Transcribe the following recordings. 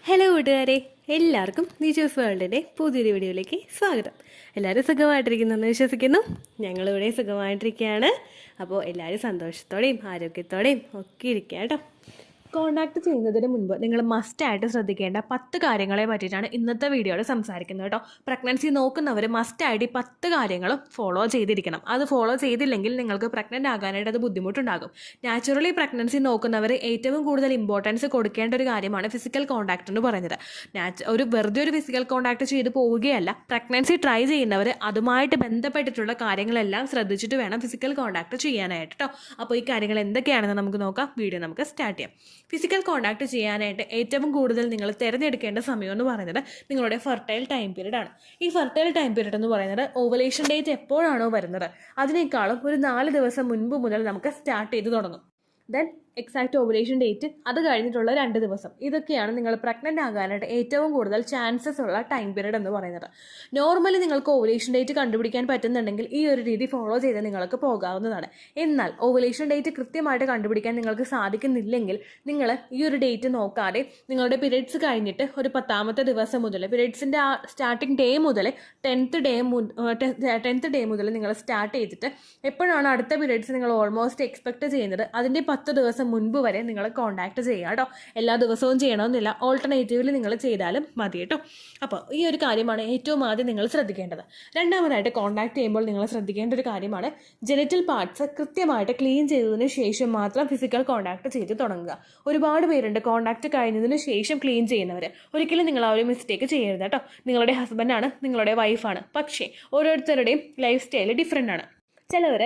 Hello കൂട്ടുകാരെ, എല്ലാവർക്കും നിജൂസ് വേൾഡിൻ്റെ പുതിയൊരു വീഡിയോയിലേക്ക് സ്വാഗതം. എല്ലാവരും സുഖമായിട്ടിരിക്കുന്നെന്ന് വിശ്വസിക്കുന്നു. ഞങ്ങളിവിടെ സുഖമായിട്ടിരിക്കുകയാണ്. അപ്പോൾ എല്ലാവരും സന്തോഷത്തോടെയും ആരോഗ്യത്തോടെയും ഒക്കെ ഇരിക്കുക കേട്ടോ. കോണ്ടാക്ട് ചെയ്യുന്നതിന് മുൻപ് നിങ്ങൾ മസ്റ്റായിട്ട് ശ്രദ്ധിക്കേണ്ട 10 കാര്യങ്ങളെ പറ്റിയിട്ടാണ് ഇന്നത്തെ വീഡിയോയിൽ സംസാരിക്കുന്നത് കേട്ടോ. പ്രഗ്നൻസി നോക്കുന്നവർ മസ്റ്റായിട്ട് ഈ 10 കാര്യങ്ങളും ഫോളോ ചെയ്തിരിക്കണം. അത് ഫോളോ ചെയ്തില്ലെങ്കിൽ നിങ്ങൾക്ക് പ്രഗ്നൻ്റ് ആകാനായിട്ട് അത് ബുദ്ധിമുട്ടുണ്ടാകും. നാച്ചുറലി പ്രഗ്നൻസി നോക്കുന്നവർ ഏറ്റവും കൂടുതൽ ഇമ്പോർട്ടൻസ് കൊടുക്കേണ്ട ഒരു കാര്യമാണ് ഫിസിക്കൽ കോണ്ടാക്ട് എന്ന് പറയുന്നത്. വെറുതെ ഒരു ഫിസിക്കൽ കോണ്ടാക്ട് ചെയ്ത് പോവുകയല്ല. പ്രഗ്നൻസി ട്രൈ ചെയ്യുന്നവർ അതുമായിട്ട് ബന്ധപ്പെട്ടിട്ടുള്ള കാര്യങ്ങളെല്ലാം ശ്രദ്ധിച്ചിട്ട് വേണം ഫിസിക്കൽ കോണ്ടാക്ട് ചെയ്യാനായിട്ട് കേട്ടോ. അപ്പോൾ ഈ കാര്യങ്ങൾ എന്തൊക്കെയാണെന്ന് നമുക്ക് നോക്കാം. വീഡിയോ നമുക്ക് സ്റ്റാർട്ട് ചെയ്യാം. ഫിസിക്കൽ കോണ്ടാക്ട് ചെയ്യാനായിട്ട് ഏറ്റവും കൂടുതൽ നിങ്ങൾ തിരഞ്ഞെടുക്കേണ്ട സമയം എന്ന് പറയുന്നത് നിങ്ങളുടെ ഫെർട്ടൈൽ ടൈം പീരീഡ് ആണ്. ഈ ഫെർട്ടൈൽ ടൈം പീരീഡ് എന്ന് പറയുന്നത് ഓവലേഷൻ ഡേറ്റ് എപ്പോഴാണോ വരുന്നത് അതിനേക്കാളും ഒരു 4 ദിവസം മുൻപ് മുതൽ നമുക്ക് സ്റ്റാർട്ട് ചെയ്ത് തുടങ്ങും. ദെൻ എക്സാക്ട് ഓവുലേഷൻ ഡേറ്റ്, അത് കഴിഞ്ഞിട്ടുള്ള 2 ദിവസം, ഇതൊക്കെയാണ് നിങ്ങൾ പ്രഗ്നൻ്റ് ആകാനായിട്ട് ഏറ്റവും കൂടുതൽ ചാൻസസ് ഉള്ള ടൈം പീരീഡ് എന്ന് പറയുന്നത്. നോർമലി നിങ്ങൾക്ക് ഓവുലേഷൻ ഡേറ്റ് കണ്ടുപിടിക്കാൻ പറ്റുന്നുണ്ടെങ്കിൽ ഈ ഒരു രീതി ഫോളോ ചെയ്ത് നിങ്ങൾക്ക് പോകാവുന്നതാണ്. എന്നാൽ ഓവുലേഷൻ ഡേറ്റ് കൃത്യമായിട്ട് കണ്ടുപിടിക്കാൻ നിങ്ങൾക്ക് സാധിക്കുന്നില്ലെങ്കിൽ നിങ്ങൾ ഈ ഒരു ഡേറ്റ് നോക്കാതെ നിങ്ങളുടെ പീരീഡ്സ് കഴിഞ്ഞിട്ട് ഒരു 10ാമത്തെ ദിവസം മുതൽ, പീരീഡ്സിൻ്റെ ആ സ്റ്റാർട്ടിങ് ഡേ മുതൽ 10th ഡേ മുതൽ നിങ്ങൾ സ്റ്റാർട്ട് ചെയ്തിട്ട് എപ്പോഴാണ് അടുത്ത പീരീഡ്സ് നിങ്ങൾ ഓൾമോസ്റ്റ് എക്സ്പെക്ട് ചെയ്യുന്നത് അതിൻ്റെ 10 ദിവസം മുൻപ് വരെ നിങ്ങൾ കോണ്ടാക്ട് ചെയ്യുക കേട്ടോ. എല്ലാ ദിവസവും ചെയ്യണമെന്നില്ല, ഓൾട്ടർനേറ്റീവിൽ നിങ്ങൾ ചെയ്താലും മതി കേട്ടോ. അപ്പോൾ ഈ ഒരു കാര്യമാണ് ഏറ്റവും ആദ്യം നിങ്ങൾ ശ്രദ്ധിക്കേണ്ടത്. രണ്ടാമതായിട്ട് കോണ്ടാക്ട് ചെയ്യുമ്പോൾ നിങ്ങൾ ശ്രദ്ധിക്കേണ്ട ഒരു കാര്യമാണ് ജെനിറ്റൽ പാർട്സ് കൃത്യമായിട്ട് ക്ലീൻ ചെയ്തതിന് ശേഷം മാത്രം ഫിസിക്കൽ കോണ്ടാക്ട് ചെയ്ത് തുടങ്ങുക. ഒരുപാട് പേരുണ്ട് കോണ്ടാക്ട് കഴിഞ്ഞതിന് ശേഷം ക്ലീൻ ചെയ്യുന്നവർ. ഒരിക്കലും നിങ്ങൾ ആ ഒരു മിസ്റ്റേക്ക് ചെയ്യരുത് കേട്ടോ. നിങ്ങളുടെ ഹസ്ബൻഡാണ്, നിങ്ങളുടെ വൈഫാണ്, പക്ഷേ ഓരോരുത്തരുടെയും ലൈഫ് സ്റ്റൈൽ ഡിഫറെൻ്റ് ആണ്. ചിലവർ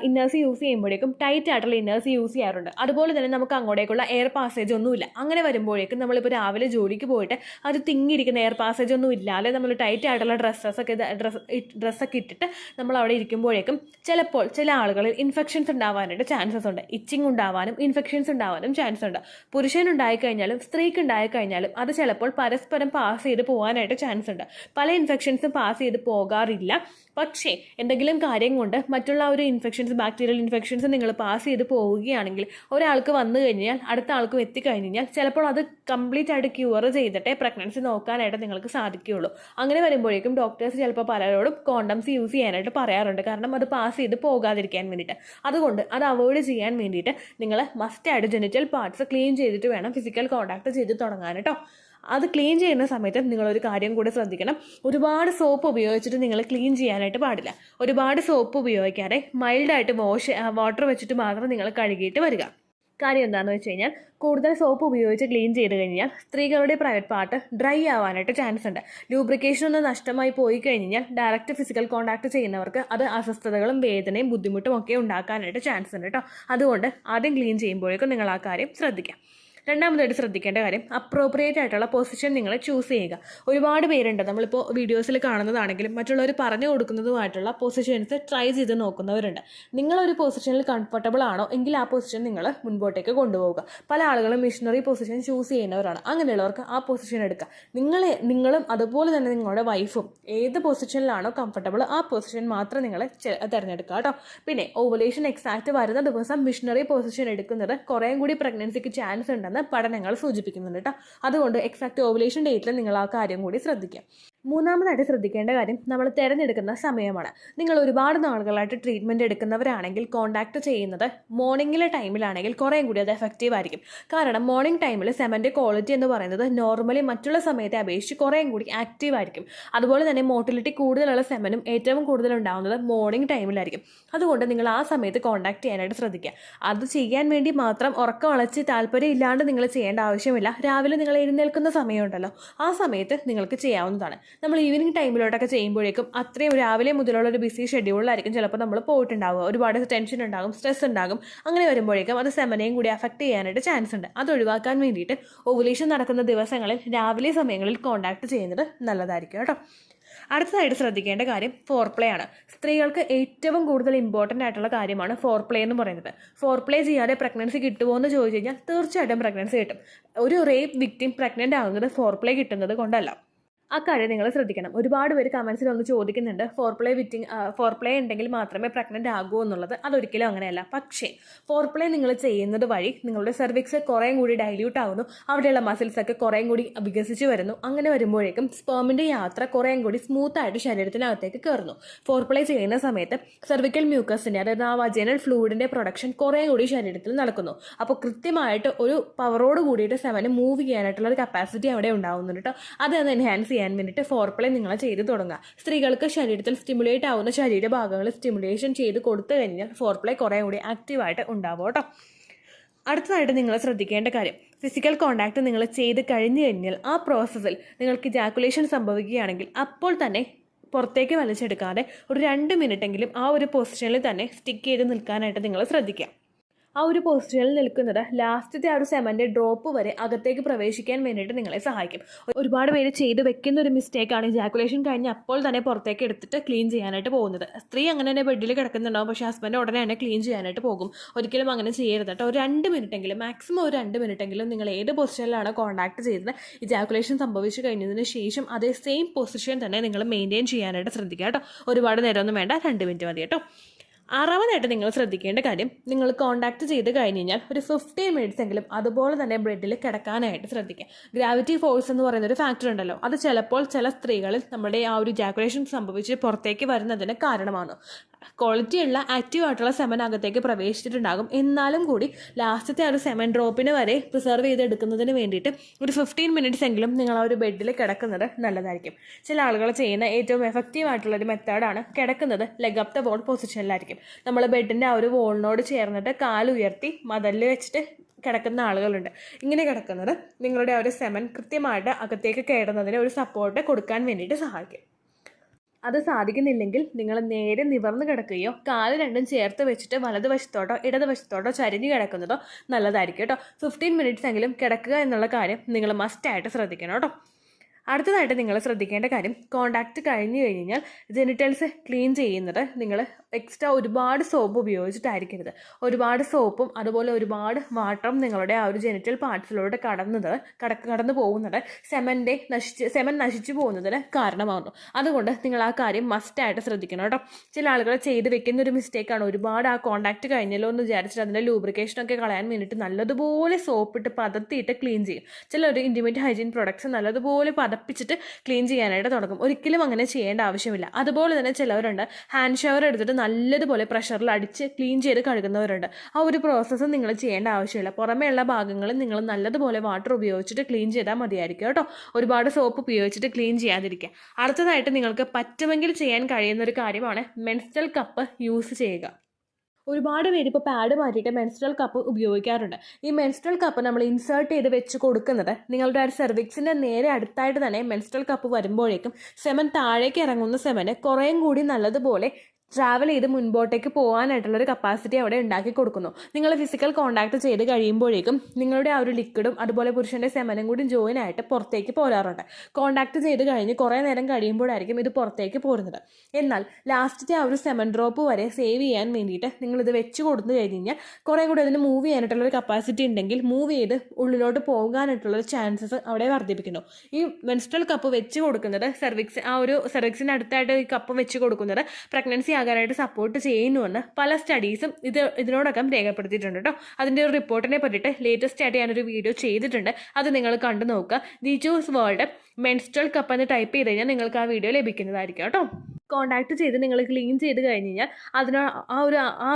ഇന്നേഴ്സ് യൂസ് ചെയ്യുമ്പോഴേക്കും ടൈറ്റ് ആയിട്ടുള്ള ഇന്നേഴ്സ് യൂസ് ചെയ്യാറുണ്ട്. അതുപോലെ തന്നെ നമുക്ക് അങ്ങോട്ടേക്കുള്ള എയർ പാസേജ് ഒന്നുമില്ല. അങ്ങനെ വരുമ്പോഴേക്കും നമ്മളിപ്പോൾ രാവിലെ ജോലിക്ക് പോയിട്ട് അത് തിങ്ങിയിരിക്കുന്ന എയർ പാസേജ് ഒന്നും ഇല്ലാതെ നമ്മൾ ടൈറ്റ് ആയിട്ടുള്ള ഡ്രസ്സൊക്കെ ഇട്ടിട്ട് നമ്മൾ അവിടെ ഇരിക്കുമ്പോഴേക്കും ചിലപ്പോൾ ചില ആളുകളിൽ ഇൻഫെക്ഷൻസ് ഉണ്ടാവാനായിട്ട് ചാൻസസ് ഉണ്ട്. ഇച്ചിങ് ഉണ്ടാവാനും ഇൻഫെക്ഷൻസ് ഉണ്ടാവാനും ചാൻസ് ഉണ്ട്. പുരുഷനുണ്ടായിക്കഴിഞ്ഞാലും സ്ത്രീക്ക് ഉണ്ടായിക്കഴിഞ്ഞാലും അത് ചിലപ്പോൾ പരസ്പരം പാസ് ചെയ്ത് പോകാനായിട്ട് ചാൻസ് ഉണ്ട്. പല ഇൻഫെക്ഷൻസും പാസ് ചെയ്ത് പോകാറില്ല. പക്ഷേ എന്തെങ്കിലും കാര്യം കൊണ്ട് മറ്റുള്ള ഒരു ഇൻഫെക്ഷൻസ്, ബാക്ടീരിയൽ ഇൻഫെക്ഷൻസ് നിങ്ങൾ പാസ് ചെയ്ത് പോവുകയാണെങ്കിൽ ഒരാൾക്ക് വന്നു കഴിഞ്ഞാൽ അടുത്ത ആൾക്കും എത്തിക്കഴിഞ്ഞാൽ ചിലപ്പോൾ അത് കംപ്ലീറ്റ് ആയിട്ട് ക്യൂർ ചെയ്തിട്ടേ പ്രഗ്നൻസി നോക്കാനായിട്ട് നിങ്ങൾക്ക് സാധിക്കുകയുള്ളൂ. അങ്ങനെ വരുമ്പോഴേക്കും ഡോക്ടേഴ്സ് ചിലപ്പോൾ പലരോടും കോണ്ടംസ് യൂസ് ചെയ്യാനായിട്ട് പറയാറുണ്ട്. കാരണം അത് പാസ് ചെയ്ത് പോകാതിരിക്കാൻ വേണ്ടിയിട്ട്. അതുകൊണ്ട് അത് അവോയ്ഡ് ചെയ്യാൻ വേണ്ടിയിട്ട് നിങ്ങൾ മസ്റ്റായിട്ട് ജെനിറ്റൽ പാർട്സ് ക്ലീൻ ചെയ്തിട്ട് വേണം ഫിസിക്കൽ കോണ്ടാക്ട് ചെയ്ത് തുടങ്ങാൻ കേട്ടോ. അത് ക്ലീൻ ചെയ്യുന്ന സമയത്ത് നിങ്ങളൊരു കാര്യം കൂടി ശ്രദ്ധിക്കണം. ഒരുപാട് സോപ്പ് ഉപയോഗിച്ചിട്ട് നിങ്ങൾ ക്ലീൻ ചെയ്യാനായിട്ട് പാടില്ല. ഒരുപാട് സോപ്പ് ഉപയോഗിക്കാതെ മൈൽഡായിട്ട് വാട്ടർ വെച്ചിട്ട് മാത്രം നിങ്ങൾ കഴുകിയിട്ട് വരിക. കാര്യം എന്താണെന്ന് വെച്ച് കഴിഞ്ഞാൽ കൂടുതൽ സോപ്പ് ഉപയോഗിച്ച് ക്ലീൻ ചെയ്ത് കഴിഞ്ഞാൽ സ്ത്രീകളുടെ പ്രൈവറ്റ് പാർട്ട് ഡ്രൈ ആവാനായിട്ട് ചാൻസ് ഉണ്ട്. ലൂബ്രിക്കേഷൻ ഒന്ന് നഷ്ടമായി പോയി കഴിഞ്ഞാൽ ഡയറക്റ്റ് ഫിസിക്കൽ കോണ്ടാക്ട് ചെയ്യുന്നവർക്ക് അത് അസ്വസ്ഥതകളും വേദനയും ബുദ്ധിമുട്ടും ഒക്കെ ഉണ്ടാക്കാനായിട്ട് ചാൻസ് ഉണ്ട് കേട്ടോ. അതുകൊണ്ട് ആദ്യം ക്ലീൻ ചെയ്യുമ്പോഴേക്കും നിങ്ങൾ ആ കാര്യം ശ്രദ്ധിക്കാം. രണ്ടാമതായിട്ട് ശ്രദ്ധിക്കേണ്ട കാര്യം അപ്രോപ്രിയേറ്റ് ആയിട്ടുള്ള പൊസിഷൻ നിങ്ങൾ ചൂസ് ചെയ്യുക. ഒരുപാട് പേരുണ്ട്, നമ്മളിപ്പോൾ വീഡിയോസിൽ കാണുന്നതാണെങ്കിലും മറ്റുള്ളവർ പറഞ്ഞു കൊടുക്കുന്നതുമായിട്ടുള്ള പൊസിഷൻസ് ട്രൈ ചെയ്ത് നോക്കുന്നവരുണ്ട്. നിങ്ങളൊരു പൊസിഷനിൽ കംഫർട്ടബിൾ ആണോ എങ്കിൽ ആ പൊസിഷൻ നിങ്ങൾ മുൻപോട്ടേക്ക് കൊണ്ടുപോവുക. പല ആളുകളും മിഷണറി പൊസിഷൻ ചൂസ് ചെയ്യുന്നവരാണ്. അങ്ങനെയുള്ളവർക്ക് ആ പൊസിഷൻ എടുക്കുക. നിങ്ങളും അതുപോലെ തന്നെ നിങ്ങളുടെ വൈഫും ഏത് പൊസിഷനിലാണോ കംഫർട്ടബിൾ ആ പൊസിഷൻ മാത്രം നിങ്ങൾ തിരഞ്ഞെടുക്കുക കേട്ടോ. പിന്നെ ഓവുലേഷൻ എക്സാക്ട് വരുന്ന ദിവസം മിഷണറി പൊസിഷൻ എടുക്കുന്നത് കുറേയും കൂടി പ്രഗ്നൻസിക്ക് ചാൻസ് ഉണ്ടെന്ന് പഠനങ്ങൾ സൂചിപ്പിക്കുന്നുണ്ട് കേട്ടോ. അതുകൊണ്ട് എക്സാക്ട് ഓവുലേഷൻ ഡേറ്റിൽ നിങ്ങൾ ആ കാര്യം കൂടി ശ്രദ്ധിക്കാം. മൂന്നാമതായിട്ട് ശ്രദ്ധിക്കേണ്ട കാര്യം നമ്മൾ തിരഞ്ഞെടുക്കുന്ന സമയമാണ്. നിങ്ങൾ ഒരുപാട് നാളുകളായിട്ട് ട്രീറ്റ്മെൻറ്റ് എടുക്കുന്നവരാണെങ്കിൽ കോണ്ടാക്ട് ചെയ്യുന്നത് മോർണിംഗിലെ ടൈമിലാണെങ്കിൽ കുറേയും കൂടി അത് എഫക്റ്റീവ് ആയിരിക്കും. കാരണം മോർണിംഗ് ടൈമിൽ സെമൻ്റെ ക്വാളിറ്റി എന്ന് പറയുന്നത് നോർമലി മറ്റുള്ള സമയത്തെ അപേക്ഷിച്ച് കുറേയും കൂടി ആക്റ്റീവ് ആയിരിക്കും. അതുപോലെ തന്നെ മോട്ടിലിറ്റി കൂടുതലുള്ള സെമനും ഏറ്റവും കൂടുതൽ ഉണ്ടാകുന്നത് മോർണിംഗ് ടൈമിലായിരിക്കും. അതുകൊണ്ട് നിങ്ങൾ ആ സമയത്ത് കോണ്ടാക്ട് ചെയ്യാനായിട്ട് ശ്രദ്ധിക്കുക. അത് ചെയ്യാൻ വേണ്ടി മാത്രം ഉറക്കം അളച്ച് താല്പര്യം ഇല്ലാണ്ട് നിങ്ങൾ ചെയ്യേണ്ട ആവശ്യമില്ല. രാവിലെ നിങ്ങൾ എഴുന്നേൽക്കുന്ന സമയമുണ്ടല്ലോ, ആ സമയത്ത് നിങ്ങൾക്ക് ചെയ്യാവുന്നതാണ്. നമ്മൾ ഈവനിങ് ടൈമിലോട്ടൊക്കെ ചെയ്യുമ്പോഴേക്കും അത്രയും രാവിലെ മുതലുള്ള ഒരു ബിസി ഷെഡ്യൂളിലായിരിക്കും ചിലപ്പോൾ നമ്മൾ പോയിട്ടുണ്ടാവുക. ഒരുപാട് ടെൻഷൻ ഉണ്ടാകും, സ്ട്രെസ് ഉണ്ടാകും. അങ്ങനെ വരുമ്പോഴേക്കും അത് സെമനെയും കൂടി അഫക്റ്റ് ചെയ്യാനായിട്ട് ചാൻസ് ഉണ്ട്. അത് ഒഴിവാക്കാൻ വേണ്ടിയിട്ട് ഓവുലേഷൻ നടക്കുന്ന ദിവസങ്ങളിൽ രാവിലെ സമയങ്ങളിൽ കോണ്ടാക്ട് ചെയ്യുന്നത് നല്ലതായിരിക്കും കേട്ടോ. അടുത്തതായിട്ട് ശ്രദ്ധിക്കേണ്ട കാര്യം ഫോർപ്ലേ ആണ്. സ്ത്രീകൾക്ക് ഏറ്റവും കൂടുതൽ ഇമ്പോർട്ടൻ്റ് ആയിട്ടുള്ള കാര്യമാണ് ഫോർപ്ലേ എന്ന് പറയുന്നത്. ഫോർപ്ലേ ചെയ്യാതെ പ്രഗ്നൻസി കിട്ടുമോ എന്ന് ചോദിച്ചു കഴിഞ്ഞാൽ തീർച്ചയായിട്ടും പ്രഗ്നൻസി കിട്ടും. ഒരു റേപ്പ് വിക്ടിം പ്രഗ്നൻ്റ് ആകുന്നത് ഫോർപ്ലേ കിട്ടുന്നത് കൊണ്ടല്ല. ആ കാര്യം നിങ്ങൾ ശ്രദ്ധിക്കണം. ഒരുപാട് പേര് കമൻസിൽ ഒന്ന് ചോദിക്കുന്നുണ്ട് ഫോർ പ്ലേ ഉണ്ടെങ്കിൽ മാത്രമേ പ്രഗ്നൻ്റ് ആകൂ എന്നുള്ളത്. അതൊരിക്കലും അങ്ങനെയല്ല. പക്ഷേ ഫോർ പ്ലേ നിങ്ങൾ ചെയ്യുന്നത് വഴി നിങ്ങളുടെ സെർവിക്സ് കുറേ കൂടി ഡൈല്യൂട്ട് ആകുന്നു, അവിടെയുള്ള മസിൽസൊക്കെ കുറേ കൂടി വികസിച്ച് വരുന്നു. അങ്ങനെ വരുമ്പോഴേക്കും സ്പേമിൻ്റെ യാത്ര കുറേ കൂടി സ്മൂത്തായിട്ട് ശരീരത്തിനകത്തേക്ക് കയറുന്നു. ഫോർ പ്ലേ ചെയ്യുന്ന സമയത്ത് സെർവിക്കൽ മ്യൂക്കസിൻ്റെ, അതായത് ആ വജൈനൽ ഫ്ലൂയിഡിൻ്റെ പ്രൊഡക്ഷൻ കുറേ കൂടി ശരീരത്തിൽ നടക്കുന്നു. അപ്പോൾ കൃത്യമായിട്ട് ഒരു പവറോട് കൂടിയിട്ട് സെവന് മൂവ് ചെയ്യാനായിട്ടുള്ള ഒരു കപ്പാസിറ്റി അവിടെ ഉണ്ടാകുന്നുണ്ട് കേട്ടോ. അതൊന്ന് എൻഹാൻസ് ചെയ്യാൻ വേണ്ടിയിട്ട് ഫോർ പ്ലേ നിങ്ങൾ ചെയ്ത് തുടങ്ങുക. സ്ത്രീകൾക്ക് ശരീരത്തിൽ സ്റ്റിമുലേറ്റ് ആവുന്ന ശരീരഭാഗങ്ങൾ സ്റ്റിമുലേഷൻ ചെയ്ത് കൊടുത്തു കഴിഞ്ഞാൽ ഫോർ പ്ലേ കുറേ കൂടി ആക്റ്റീവായിട്ട് ഉണ്ടാവും കേട്ടോ. അടുത്തതായിട്ട് നിങ്ങൾ ശ്രദ്ധിക്കേണ്ട കാര്യം, ഫിസിക്കൽ കോണ്ടാക്ട് നിങ്ങൾ ചെയ്ത് കഴിഞ്ഞു കഴിഞ്ഞാൽ ആ പ്രോസസ്സിൽ നിങ്ങൾക്ക് ഇജാക്കുലേഷൻ സംഭവിക്കുകയാണെങ്കിൽ അപ്പോൾ തന്നെ പുറത്തേക്ക് വലിച്ചെടുക്കാതെ ഒരു 2 മിനിറ്റെങ്കിലും ആ ഒരു പൊസിഷനിൽ തന്നെ സ്റ്റിക്ക് ചെയ്ത് നിൽക്കാനായിട്ട് നിങ്ങൾ ശ്രദ്ധിക്കുക. ആ ഒരു പൊസിഷനിൽ നിൽക്കുന്നത് ലാസ്റ്റത്തെ ആ ഒരു സെമൻ്റെ ഡ്രോപ്പ് വരെ അകത്തേക്ക് പ്രവേശിക്കാൻ വേണ്ടിയിട്ട് നിങ്ങളെ സഹായിക്കും. ഒരുപാട് പേര് ചെയ്ത് വെക്കുന്ന ഒരു മിസ്റ്റേക്കാണ് ഇജാക്കുലേഷൻ കഴിഞ്ഞ് അപ്പോൾ തന്നെ പുറത്തേക്ക് എടുത്തിട്ട് ക്ലീൻ ചെയ്യാനായിട്ട് പോകുന്നത്. സ്ത്രീ അങ്ങനെ തന്നെ ബെഡിൽ കിടക്കുന്നുണ്ടാവും, പക്ഷേ ഹസ്ബൻഡ് ഉടനെ തന്നെ ക്ലീൻ ചെയ്യാനായിട്ട് പോകും. ഒരിക്കലും അങ്ങനെ ചെയ്യരുത് കേട്ടോ. ഒരു 2 മിനിറ്റെങ്കിലും, മാക്സിമം ഒരു 2 മിനിറ്റെങ്കിലും നിങ്ങൾ ഏത് പൊസിഷനിലാണ് കോൺടാക്ട് ചെയ്തത് ഇജാക്കുലേഷൻ സംഭവിച്ചു കഴിഞ്ഞതിന് ശേഷം അതേ സെയിം പൊസിഷൻ തന്നെ നിങ്ങൾ മെയിൻറ്റെയിൻ ചെയ്യാനായിട്ട് ശ്രദ്ധിക്കുക കേട്ടോ. ഒരുപാട് നേരമൊന്നും വേണ്ട, 2 മിനിറ്റ് മതി കേട്ടോ. ആറാമതായിട്ട് നിങ്ങൾ ശ്രദ്ധിക്കേണ്ട കാര്യം, നിങ്ങൾ കോൺടാക്ട് ചെയ്ത് കഴിഞ്ഞ് കഴിഞ്ഞാൽ ഒരു 15 മിനിറ്റ്സ് എങ്കിലും അതുപോലെ തന്നെ ബ്രെഡിൽ കിടക്കാനായിട്ട് ശ്രദ്ധിക്കുക. ഗ്രാവിറ്റി ഫോഴ്സ് എന്ന് പറയുന്ന ഒരു ഫാക്ടർ ഉണ്ടല്ലോ, അത് ചിലപ്പോൾ ചില സ്ത്രീകളിൽ നമ്മുടെ ആ ഒരു ഇജാക്കുലേഷൻ സംഭവിച്ച് പുറത്തേക്ക് വരുന്നതിന് കാരണമാണ്. ക്വാളിറ്റിയുള്ള ആക്റ്റീവായിട്ടുള്ള സെമൻ അകത്തേക്ക് പ്രവേശിച്ചിട്ടുണ്ടാകും, എന്നാലും കൂടി ലാസ്റ്റത്തെ ആ ഒരു സെമൻ ഡ്രോപ്പിന് വരെ പ്രിസർവ് ചെയ്തെടുക്കുന്നതിന് വേണ്ടിയിട്ട് ഒരു 15 മിനിറ്റ്സ് എങ്കിലും നിങ്ങൾ ആ ഒരു ബെഡിൽ കിടക്കുന്നത് നല്ലതായിരിക്കും. ചില ആളുകൾ ചെയ്യുന്ന ഏറ്റവും എഫക്റ്റീവായിട്ടുള്ളൊരു മെത്തേഡാണ് കിടക്കുന്നത് ലെഗ് അപ്പ് ദ വോൾ പൊസിഷനിലായിരിക്കും. നമ്മൾ ബെഡിൻ്റെ ആ ഒരു വോളിനോട് ചേർന്നിട്ട് കാലുയർത്തി മതലിൽ വെച്ചിട്ട് കിടക്കുന്ന ആളുകളുണ്ട്. ഇങ്ങനെ കിടക്കുന്നത് നിങ്ങളുടെ ആ ഒരു സെമൻ കൃത്യമായിട്ട് അകത്തേക്ക് കയറുന്നതിന് ഒരു സപ്പോർട്ട് കൊടുക്കാൻ വേണ്ടിയിട്ട് സഹായിക്കും. അത് സാധിക്കുന്നില്ലെങ്കിൽ നിങ്ങൾ നേരെ നിവർന്ന് കിടക്കുകയോ കാല് രണ്ടും ചേർത്ത് വെച്ചിട്ട് വലതുവശത്തോട്ടോ ഇടതുവശത്തോട്ടോ ചരിഞ്ഞ് കിടക്കുന്നതോ നല്ലതായിരിക്കും കേട്ടോ. 15 മിനിറ്റ്സ് എങ്കിലും കിടക്കുക എന്നുള്ള കാര്യം നിങ്ങൾ മസ്റ്റായിട്ട് ശ്രദ്ധിക്കണം കേട്ടോ. അടുത്തതായിട്ട് നിങ്ങൾ ശ്രദ്ധിക്കേണ്ട കാര്യം, കോണ്ടാക്ട് കഴിഞ്ഞ് കഴിഞ്ഞാൽ ജെനിറ്റൽസ് ക്ലീൻ ചെയ്യുന്നത് നിങ്ങൾ എക്സ്ട്രാ ഒരുപാട് സോപ്പ് ഉപയോഗിച്ചിട്ടായിരിക്കരുത്. ഒരുപാട് സോപ്പും അതുപോലെ ഒരുപാട് വാട്ടറും നിങ്ങളുടെ ആ ഒരു ജെനിറ്റൽ പാർട്സിലൂടെ കടന്നു പോകുന്നത് സെമൻ നശിച്ചു പോകുന്നതിന് കാരണമാകുന്നു. അതുകൊണ്ട് നിങ്ങൾ ആ കാര്യം മസ്റ്റായിട്ട് ശ്രദ്ധിക്കണം കേട്ടോ. ചില ആളുകൾ ചെയ്ത് വെക്കുന്ന ഒരു മിസ്റ്റേക്കാണ്, ഒരുപാട് ആ കോണ്ടാക്ട് കഴിഞ്ഞല്ലോ എന്ന് വിചാരിച്ചിട്ട് അതിൻ്റെ ലൂബ്രിക്കേഷനൊക്കെ കളയാൻ വേണ്ടിയിട്ട് നല്ലതുപോലെ സോപ്പിട്ട് പതത്തിയിട്ട് ക്ലീൻ ചെയ്യും. ചിലർ ഇൻറ്റിമേറ്റ് ഹൈജീൻ പ്രൊഡക്ട്സ് നല്ലതുപോലെ പതപ്പിച്ചിട്ട് ക്ലീൻ ചെയ്യാനായിട്ട് തുടങ്ങും. ഒരിക്കലും അങ്ങനെ ചെയ്യേണ്ട ആവശ്യമില്ല. അതുപോലെ തന്നെ ചിലവരുണ്ട് ഹാൻഡ് ഷവർ എടുത്തിട്ട് നല്ലതുപോലെ പ്രഷറിൽ അടിച്ച് ക്ലീൻ ചെയ്ത് കഴുകുന്നവരുണ്ട്. ആ ഒരു പ്രോസസ്സ് നിങ്ങൾ ചെയ്യേണ്ട ആവശ്യമില്ല. പുറമേയുള്ള ഭാഗങ്ങളിൽ നിങ്ങൾ നല്ലതുപോലെ വാട്ടർ ഉപയോഗിച്ചിട്ട് ക്ലീൻ ചെയ്താൽ മതിയായിരിക്കും കേട്ടോ. ഒരുപാട് സോപ്പ് ഉപയോഗിച്ചിട്ട് ക്ലീൻ ചെയ്യാതിരിക്കുക. അടുത്തതായിട്ട് നിങ്ങൾക്ക് പറ്റുമെങ്കിൽ ചെയ്യാൻ കഴിയുന്ന ഒരു കാര്യമാണ് മെൻസ്ട്രൽ കപ്പ് യൂസ് ചെയ്യുക. ഒരുപാട് പേര് ഇപ്പോൾ പാഡ് മാറ്റിയിട്ട് മെൻസ്ട്രൽ കപ്പ് ഉപയോഗിക്കാറുണ്ട്. ഈ മെൻസ്ട്രൽ കപ്പ് നമ്മൾ ഇൻസേർട്ട് ചെയ്ത് വെച്ച് കൊടുക്കുന്നത് നിങ്ങളുടെ ആ സെർവിക്സിൻ്റെ നേരെ അടുത്തായിട്ട് തന്നെ മെൻസ്ട്രൽ കപ്പ് വരുമ്പോഴേക്കും സെമൻ താഴേക്ക് ഇറങ്ങുന്ന സെമന് കുറേയും കൂടി നല്ലതുപോലെ ട്രാവൽ ചെയ്ത് മുൻപോട്ടേക്ക് പോകാനായിട്ടുള്ളൊരു കപ്പാസിറ്റി അവിടെ ഉണ്ടാക്കി കൊടുക്കുന്നു. നിങ്ങൾ ഫിസിക്കൽ കോണ്ടാക്ട് ചെയ്ത് കഴിയുമ്പോഴേക്കും നിങ്ങളുടെ ആ ഒരു ലിക്വിഡും അതുപോലെ പുരുഷൻ്റെ സെമനും കൂടി ജോയിൻ ആയിട്ട് പുറത്തേക്ക് പോരാറുണ്ട്. കോണ്ടാക്ട് ചെയ്ത് കഴിഞ്ഞ് കുറേ നേരം കഴിയുമ്പോഴായിരിക്കും ഇത് പുറത്തേക്ക് പോരുന്നത്. എന്നാൽ ലാസ്റ്റത്തെ ആ ഒരു സെമൻ ഡ്രോപ്പ് വരെ സേവ് ചെയ്യാൻ വേണ്ടിയിട്ട് നിങ്ങളിത് വെച്ച് കൊടുത്തു കഴിഞ്ഞ് കഴിഞ്ഞാൽ കുറേ കൂടി അതിന് മൂവ് ചെയ്യാനായിട്ടുള്ളൊരു കപ്പാസിറ്റി ഉണ്ടെങ്കിൽ മൂവ് ചെയ്ത് ഉള്ളിലോട്ട് പോകാനായിട്ടുള്ളൊരു ചാൻസസ് അവിടെ വർദ്ധിപ്പിക്കുന്നു. ഈ മെൻസ്ട്രൽ കപ്പ് വെച്ച് കൊടുക്കുന്നത് സെർവിക്സിൻ്റെ അടുത്തായിട്ട് ഈ കപ്പ് വെച്ച് കൊടുക്കുന്നത് പ്രഗ്നൻസി ആകാനായിട്ട് സപ്പോർട്ട് ചെയ്യുന്നുവെന്ന് പല സ്റ്റഡീസും ഇതിനോടകം രേഖപ്പെടുത്തിയിട്ടുണ്ട് കേട്ടോ. അതിൻ്റെ ഒരു റിപ്പോർട്ടിനെ പറ്റിയിട്ട് ലേറ്റസ്റ്റ് ആയിട്ട് ഞാനൊരു വീഡിയോ ചെയ്തിട്ടുണ്ട്. അത് നിങ്ങൾ കണ്ടു നോക്കുക. ദീജോസ് വേൾഡ് മെൻസ്ട്രൽ കപ്പ് എന്ന് ടൈപ്പ് ചെയ്ത് കഴിഞ്ഞാൽ നിങ്ങൾക്ക് ആ വീഡിയോ ലഭിക്കുന്നതായിരിക്കും കേട്ടോ. കോണ്ടാക്ട് ചെയ്ത് നിങ്ങൾ ക്ലീൻ ചെയ്ത് കഴിഞ്ഞ് കഴിഞ്ഞാൽ ആ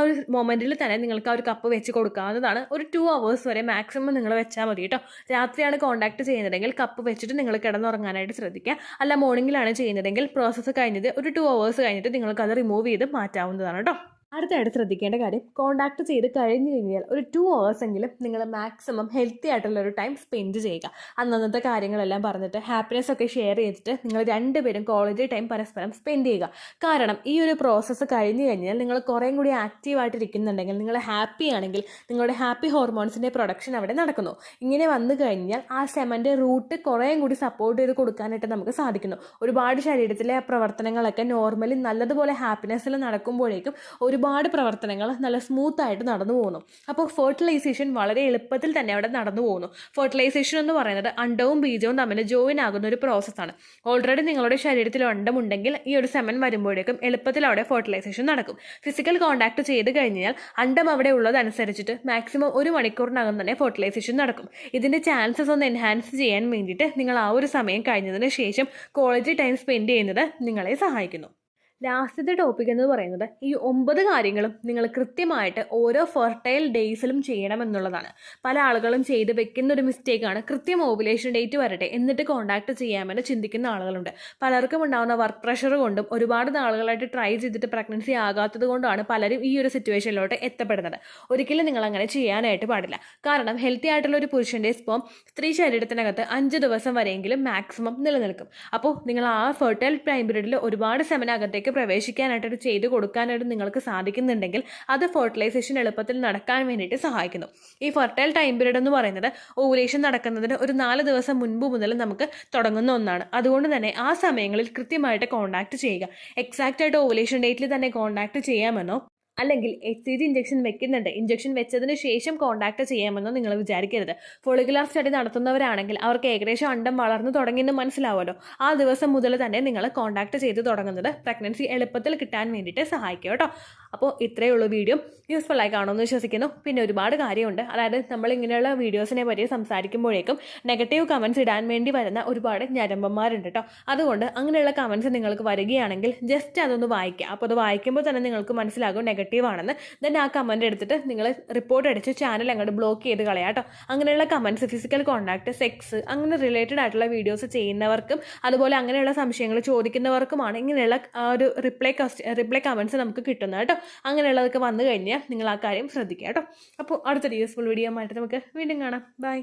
ഒരു മൊമെൻറ്റിൽ തന്നെ നിങ്ങൾക്ക് ആ ഒരു കപ്പ് വെച്ച് കൊടുക്കാവുന്നതാണ്. ഒരു 2 hours വരെ മാക്സിമം നിങ്ങൾ വെച്ചാൽ മതി കേട്ടോ. രാത്രിയാണ് കോണ്ടാക്ട് ചെയ്യുന്നതെങ്കിൽ കപ്പ് വെച്ചിട്ട് നിങ്ങൾ കിടന്നുറങ്ങാനായിട്ട് ശ്രദ്ധിക്കുക. അല്ല മോർണിംഗിലാണ് ചെയ്യുന്നതെങ്കിൽ പ്രോസസ്സ് കഴിഞ്ഞത് ഒരു 2 hours കഴിഞ്ഞിട്ട് നിങ്ങൾക്കത് റിമൂവ് ചെയ്ത് മാറ്റാവുന്നതാണ് കേട്ടോ. അടുത്തായിട്ട് ശ്രദ്ധിക്കേണ്ട കാര്യം, കോണ്ടാക്ട് ചെയ്ത് കഴിഞ്ഞ് കഴിഞ്ഞാൽ ഒരു 2 hours എങ്കിലും നിങ്ങൾ മാക്സിമം ഹെൽത്തി ആയിട്ടുള്ളൊരു ടൈം സ്പെൻഡ് ചെയ്യുക. അന്നത്തെ കാര്യങ്ങളെല്ലാം പറഞ്ഞിട്ട് ഹാപ്പിനെസ് ഒക്കെ ഷെയർ ചെയ്തിട്ട് നിങ്ങൾ രണ്ടുപേരും ക്വാളിറ്റി ടൈം പരസ്പരം സ്പെൻഡ് ചെയ്യുക. കാരണം ഈ ഒരു പ്രോസസ്സ് കഴിഞ്ഞ് കഴിഞ്ഞാൽ നിങ്ങൾ കുറേയും കൂടി ആക്റ്റീവായിട്ടിരിക്കുന്നുണ്ടെങ്കിൽ, നിങ്ങൾ ഹാപ്പി ആണെങ്കിൽ നിങ്ങളുടെ ഹാപ്പി ഹോർമോൺസിൻ്റെ പ്രൊഡക്ഷൻ അവിടെ നടക്കുന്നു. ഇങ്ങനെ വന്നു കഴിഞ്ഞാൽ ആ സെമൻ്റെ റൂട്ട് കുറേയും കൂടി സപ്പോർട്ട് ചെയ്ത് കൊടുക്കാനായിട്ട് നമുക്ക് സാധിക്കുന്നു. ഒരുപാട് ശരീരത്തിലെ പ്രവർത്തനങ്ങളൊക്കെ നോർമലി നല്ലതുപോലെ ഹാപ്പിനെസ്സിൽ നടക്കുമ്പോഴേക്കും ഒരുപാട് പ്രവർത്തനങ്ങൾ നല്ല സ്മൂത്തായിട്ട് നടന്നു പോകുന്നു. അപ്പോൾ ഫെർട്ടിലൈസേഷൻ വളരെ എളുപ്പത്തിൽ തന്നെ അവിടെ നടന്നു പോകുന്നു. ഫെർട്ടിലൈസേഷൻ എന്ന് പറയുന്നത് അണ്ടവും ബീജവും തമ്മിൽ ജോയിൻ ആകുന്ന ഒരു പ്രോസസ്സാണ്. ഓൾറെഡി നിങ്ങളുടെ ശരീരത്തിൽ അണ്ടമുണ്ടെങ്കിൽ ഈ ഒരു സെമൻ വരുമ്പോഴേക്കും എളുപ്പത്തിൽ അവിടെ ഫെർട്ടിലൈസേഷൻ നടക്കും. ഫിസിക്കൽ കോൺടാക്ട് ചെയ്ത് കഴിഞ്ഞാൽ അണ്ടം അവിടെ ഉള്ളതനുസരിച്ചിട്ട് മാക്സിമം 1 മണിക്കൂറിനകം തന്നെ ഫെർട്ടിലൈസേഷൻ നടക്കും. ഇതിൻ്റെ ചാൻസസ് ഒന്ന് എൻഹാൻസ് ചെയ്യാൻ വേണ്ടിയിട്ട് നിങ്ങൾ ആ ഒരു സമയം കഴിഞ്ഞതിന് ശേഷം ക്വാളിറ്റി ടൈം സ്പെൻഡ് ചെയ്യുന്നത് നിങ്ങളെ സഹായിക്കുന്നു. ലാസ്റ്റത്തെ ടോപ്പിക് എന്ന് പറയുന്നത് ഈ 9 കാര്യങ്ങളും നിങ്ങൾ കൃത്യമായിട്ട് ഓരോ ഫെർട്ടൈൽ ഡേയ്സിലും ചെയ്യണമെന്നുള്ളതാണ്. പല ആളുകളും ചെയ്ത് വെക്കുന്ന ഒരു മിസ്റ്റേക്കാണ് കൃത്യം ഓവുലേഷൻ ഡേറ്റ് വരട്ടെ എന്നിട്ട് കോൺടാക്ട് ചെയ്യാമെന്ന് ചിന്തിക്കുന്ന ആളുകളുണ്ട്. പലർക്കും ഉണ്ടാകുന്ന വർക്ക് പ്രഷർ കൊണ്ടും ഒരുപാട് നാളുകളായിട്ട് ട്രൈ ചെയ്തിട്ട് പ്രഗ്നൻസി ആകാത്തത് കൊണ്ടാണ് പലരും ഈ ഒരു സിറ്റുവേഷനിലോട്ട് എത്തപ്പെടുന്നത്. ഒരിക്കലും നിങ്ങൾ അങ്ങനെ ചെയ്യാനായിട്ട് പാടില്ല. കാരണം ഹെൽത്തി ആയിട്ടുള്ള ഒരു പുരുഷൻ്റെ സ്പേം സ്ത്രീ ശരീരത്തിനകത്ത് 5 ദിവസം വരെയെങ്കിലും മാക്സിമം നിലനിൽക്കും. അപ്പോൾ നിങ്ങൾ ആ ഫെർട്ടൈൽ ടൈം പീരീഡിൽ ഒരുപാട് സെമനകത്തേക്ക് പ്രവേശിക്കാനായിട്ട് ചെയ്ത് കൊടുക്കാനായിട്ട് നിങ്ങൾക്ക് സാധിക്കുന്നുണ്ടെങ്കിൽ അത് ഫെർട്ടിലൈസേഷൻ എളുപ്പത്തിൽ നടക്കാൻ വേണ്ടിയിട്ട് സഹായിക്കുന്നു. ഈ ഫെർട്ടൈൽ ടൈം പീരീഡ് എന്ന് പറയുന്നത് ഓവുലേഷൻ നടക്കുന്നതിന് ഒരു 4 ദിവസം മുൻപ് മുതൽ നമുക്ക് തുടങ്ങുന്ന ഒന്നാണ്. അതുകൊണ്ട് തന്നെ ആ സമയങ്ങളിൽ കൃത്യമായിട്ട് കോൺടാക്ട് ചെയ്യുക. എക്സാക്റ്റ് ആയിട്ട് ഓവുലേഷൻ ഡേറ്റിൽ തന്നെ കോൺടാക്ട് ചെയ്യാമെന്നോ അല്ലെങ്കിൽ HCG ഇഞ്ചക്ഷൻ വെക്കുന്നുണ്ട്, ഇഞ്ചക്ഷൻ വെച്ചതിന് ശേഷം കോൺടാക്ട് ചെയ്യാമെന്നോ നിങ്ങൾ വിചാരിക്കരുത്. ഫോളിക്കുലാർ സ്റ്റഡി നടത്തുന്നവരാണെങ്കിൽ അവർക്ക് ഏകദേശം അണ്ടം വളർന്നു തുടങ്ങിയെന്ന് മനസ്സിലാവുമല്ലോ. ആ ദിവസം മുതൽ തന്നെ നിങ്ങൾ കോൺടാക്ട് ചെയ്ത് തുടങ്ങുന്നത് പ്രഗ്നൻസി എളുപ്പത്തിൽ കിട്ടാൻ വേണ്ടിയിട്ട് സഹായിക്കും കേട്ടോ. അപ്പോൾ ഇത്രയേ ഉള്ളൂ വീഡിയോ. യൂസ്ഫുൾ ആയി കാണുമെന്ന് വിശ്വസിക്കുന്നു. പിന്നെ ഒരുപാട് കാര്യമുണ്ട്. അതായത് നമ്മൾ ഇങ്ങനെയുള്ള വീഡിയോസിനെ പറ്റി സംസാരിക്കുമ്പോഴേക്കും നെഗറ്റീവ് കമൻറ്റ്സ് ഇടാൻ വേണ്ടി വരുന്ന ഒരുപാട് ഞരമ്പന്മാരുണ്ട് കേട്ടോ. അതുകൊണ്ട് അങ്ങനെയുള്ള കമൻറ്റ്സ് നിങ്ങൾക്ക് വരികയാണെങ്കിൽ ജസ്റ്റ് അതൊന്ന് വായിക്കുക. അപ്പോൾ അത് വായിക്കുമ്പോൾ തന്നെ നിങ്ങൾക്ക് മനസ്സിലാകും നെഗറ്റീവാണെന്ന്. ദെൻ ആ കമൻറ്റ് എടുത്തിട്ട് നിങ്ങൾ റിപ്പോർട്ട് അടിച്ച് ചാനൽ അങ്ങോട്ട് ബ്ലോക്ക് ചെയ്ത് കളയാം കേട്ടോ. അങ്ങനെയുള്ള കമൻറ്റ്സ് ഫിസിക്കൽ കോൺടാക്ട്, സെക്സ് അങ്ങനെ റിലേറ്റഡ് ആയിട്ടുള്ള വീഡിയോസ് ചെയ്യുന്നവർക്കും അതുപോലെ അങ്ങനെയുള്ള സംശയങ്ങൾ ചോദിക്കുന്നവർക്കുമാണ് ഇങ്ങനെയുള്ള ഒരു റിപ്ലൈ കമൻറ്റ്സ് നമുക്ക് കിട്ടുന്നത് കേട്ടോ. അങ്ങനെയുള്ളതൊക്കെ വന്നു കഴിഞ്ഞാൽ നിങ്ങൾ ആ കാര്യം ശ്രദ്ധിക്കുക കേട്ടോ. അപ്പോൾ അടുത്തൊരു യൂസ്ഫുൾ വീഡിയോ ആയിട്ട് നമുക്ക് വീണ്ടും കാണാം. ബൈ.